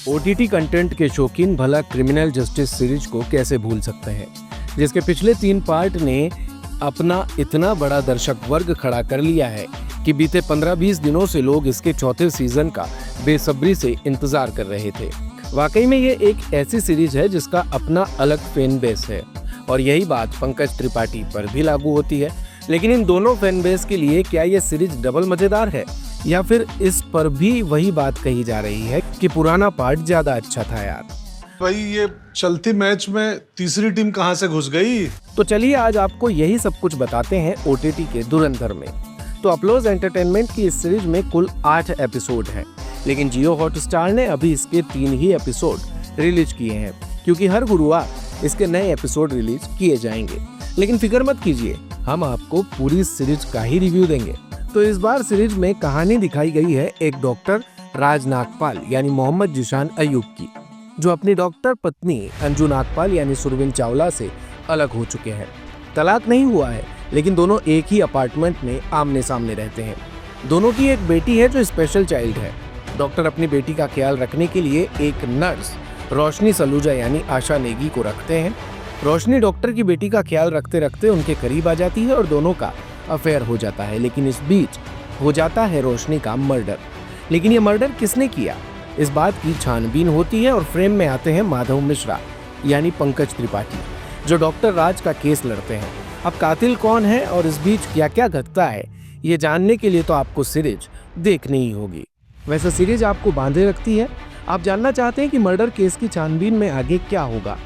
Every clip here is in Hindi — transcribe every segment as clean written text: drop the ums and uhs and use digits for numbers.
ओटीटी कंटेंट के शौकीन भला क्रिमिनल जस्टिस सीरीज को कैसे भूल सकते हैं, जिसके पिछले 3 पार्ट ने अपना इतना बड़ा दर्शक वर्ग खड़ा कर लिया है कि बीते 15-20 दिनों से लोग इसके चौथे सीजन का बेसब्री से इंतजार कर रहे थे। वाकई में ये एक ऐसी सीरीज है जिसका अपना अलग फैन बेस है और यही बात पंकज त्रिपाठी पर भी लागू होती है। लेकिन इन दोनों फैन बेस के लिए क्या ये सीरीज डबल मजेदार है या फिर इस पर भी वही बात कही जा रही है कि पुराना पार्ट ज्यादा अच्छा था यार। भाई ये चलती मैच में तीसरी टीम कहां से घुस गई? तो चलिए आज आपको यही सब कुछ बताते हैं ओटीटी के धुरंधर में। तो अपलोज एंटरटेनमेंट की इस सीरीज में कुल 8 एपिसोड हैं, लेकिन जियो हॉटस्टार ने अभी इसके 3 ही एपिसोड रिलीज किए हैं क्योंकि हर गुरुवार इसके नए एपिसोड रिलीज किए जाएंगे। लेकिन फिक्र मत कीजिए, हम आपको पूरी सीरीज का ही रिव्यू देंगे। तो इस बार सीरीज में कहानी दिखाई गई है एक डॉक्टर राज नागपाल यानी मोहम्मद जिशान अयूब की, जो अपनी डॉक्टर पत्नी अंजू नागपाल यानी सुरवीन चावला से अलग हो चुके हैं। तलाक नहीं हुआ है, लेकिन दोनों एक ही अपार्टमेंट में आमने सामने रहते हैं। दोनों की एक बेटी है जो स्पेशल चाइल्ड है। डॉक्टर अपनी बेटी का ख्याल रखने के लिए एक नर्स रोशनी सलूजा यानी आशा नेगी को रखते हैं। रोशनी डॉक्टर की बेटी का ख्याल रखते रखते उनके करीब आ जाती है और दोनों का अफेयर हो जाता है। लेकिन इस बीच हो जाता है रोशनी का मर्डर। लेकिन ये मर्डर किसने किया, इस बात की छानबीन होती है और फ्रेम में आते हैं माधव मिश्रा यानी पंकज त्रिपाठी, जो डॉक्टर राज का केस लड़ते हैं। अब कातिल कौन है और इस बीच क्या क्या घटता है, ये जानने के लिए तो आपको सीरीज देखनी ही होगी। वैसे सीरीज आपको बांधे रखती है। आप जानना चाहते हैं कि मर्डर केस की छानबीन में आगे क्या होगा।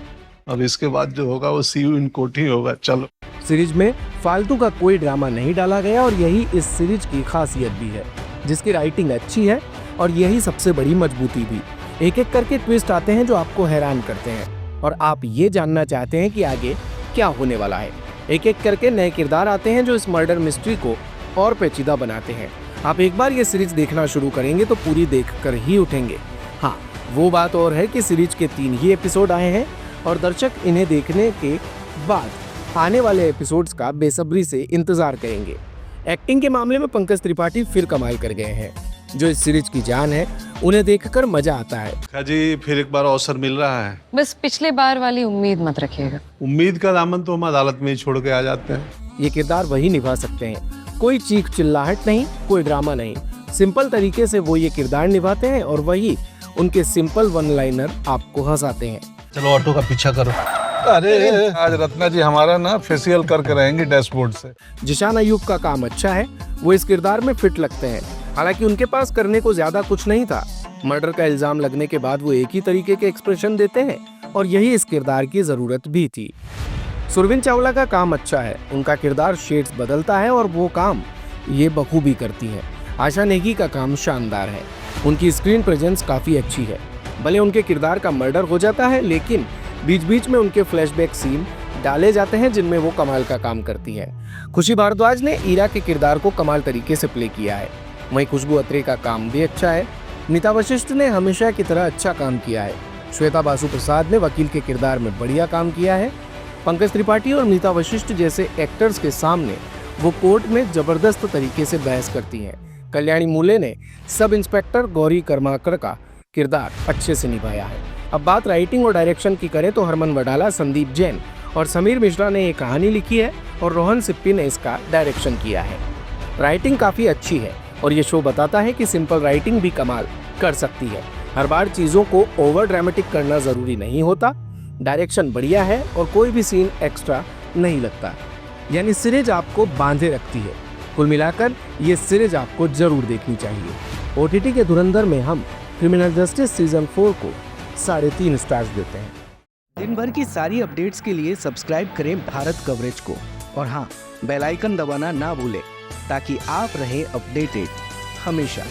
अब इसके बाद जो होगा वो सी यू इन कोर्ट ही होगा। चलो, सीरीज में फालतू का कोई ड्रामा नहीं डाला गया और यही इस सीरीज की खासियत भी है, जिसकी राइटिंग अच्छी है और यही सबसे बड़ी मजबूती भी। एक एक करके ट्विस्ट आते हैं जो आपको हैरान करते हैं और आप ये जानना चाहते हैं कि आगे क्या होने वाला है। एक एक करके नए किरदार आते हैं जो इस मर्डर मिस्ट्री को और पेचीदा बनाते हैं। आप एक बार ये सीरीज देखना शुरू करेंगे तो पूरी देखकर ही उठेंगे। हाँ, वो बात और है कि सीरीज के 3 ही एपिसोड आए हैं और दर्शक इन्हें देखने के बाद आने वाले एपिसोड्स का बेसब्री से इंतजार करेंगे। एक्टिंग के मामले में पंकज त्रिपाठी फिर कमाल कर गए हैं, जो इस सीरीज की जान है। उन्हें देखकर मजा आता है। जी फिर एक बार अवसर मिल रहा है। बस पिछले बार वाली उम्मीद मत रखिएगा। उम्मीद का दामन तो हम अदालत में ही छोड़ के आ जाते हैं। ये किरदार वही निभा सकते हैं। कोई चीख चिल्लाहट नहीं, कोई ड्रामा नहीं, सिंपल तरीके से वो ये किरदार निभाते हैं और वही उनके सिंपल वन लाइनर आपको हंसाते हैं। चलो ऑटो का पीछा करो। अरे आज रत्ना जी हमारा ना फेशियल करके रहेंगे डैशबोर्ड से। जिशान अयूब का काम अच्छा है, वो इस किरदार में फिट लगते हैं। हालांकि उनके पास करने को ज्यादा कुछ नहीं था। मर्डर का इल्जाम लगने के बाद वो एक ही तरीके के एक्सप्रेशन देते हैं और यही इस किरदार की जरूरत भी थी। सुरवीन चावला का काम अच्छा है, उनका किरदार शेड्स बदलता है और वो काम ये बखूबी करती है। आशा नेगी का काम शानदार है, उनकी स्क्रीन प्रेजेंस काफी अच्छी है। भले उनके किरदार का मर्डर हो जाता है, लेकिन बीच बीच में उनके फ्लैशबैक सीन डाले जाते हैं जिनमें वो कमाल का काम करती है। खुशी भारद्वाज ने ईरा के किरदार को कमाल तरीके से प्ले किया है। वहीं खुशबू अत्रे का काम भी अच्छा है। नीता वशिष्ठ ने हमेशा की तरह अच्छा काम किया है। श्वेता बासु प्रसाद ने वकील के किरदार में बढ़िया काम किया है। पंकज त्रिपाठी और नीता वशिष्ठ जैसे एक्टर्स के सामने वो कोर्ट में जबरदस्त तरीके से बहस करती हैं। कल्याणी मूले ने सब इंस्पेक्टर गौरी कर्माकर का किरदार अच्छे से निभाया है। अब बात राइटिंग और डायरेक्शन की करें तो हरमन वडाला, संदीप जैन और समीर मिश्रा ने ये कहानी लिखी है और रोहन सिप्पी ने इसका डायरेक्शन किया है। राइटिंग काफ़ी अच्छी है और ये शो बताता है कि सिंपल राइटिंग भी कमाल कर सकती है। हर बार चीज़ों को ओवर ड्रामेटिक करना ज़रूरी नहीं होता। डायरेक्शन बढ़िया है और कोई भी सीन एक्स्ट्रा नहीं लगता, यानी सीरीज आपको बांधे रखती है। कुल मिलाकर ये सीरीज आपको जरूर देखनी चाहिए। ओटीटी के धुरंधर में हम क्रिमिनल जस्टिस सीजन 4 को 3.5 स्टार्स देते हैं। दिन भर की सारी अपडेट्स के लिए सब्सक्राइब करें भारत कवरेज को और हाँ, बेल आइकन दबाना ना भूलें ताकि आप रहे अपडेटेड हमेशा।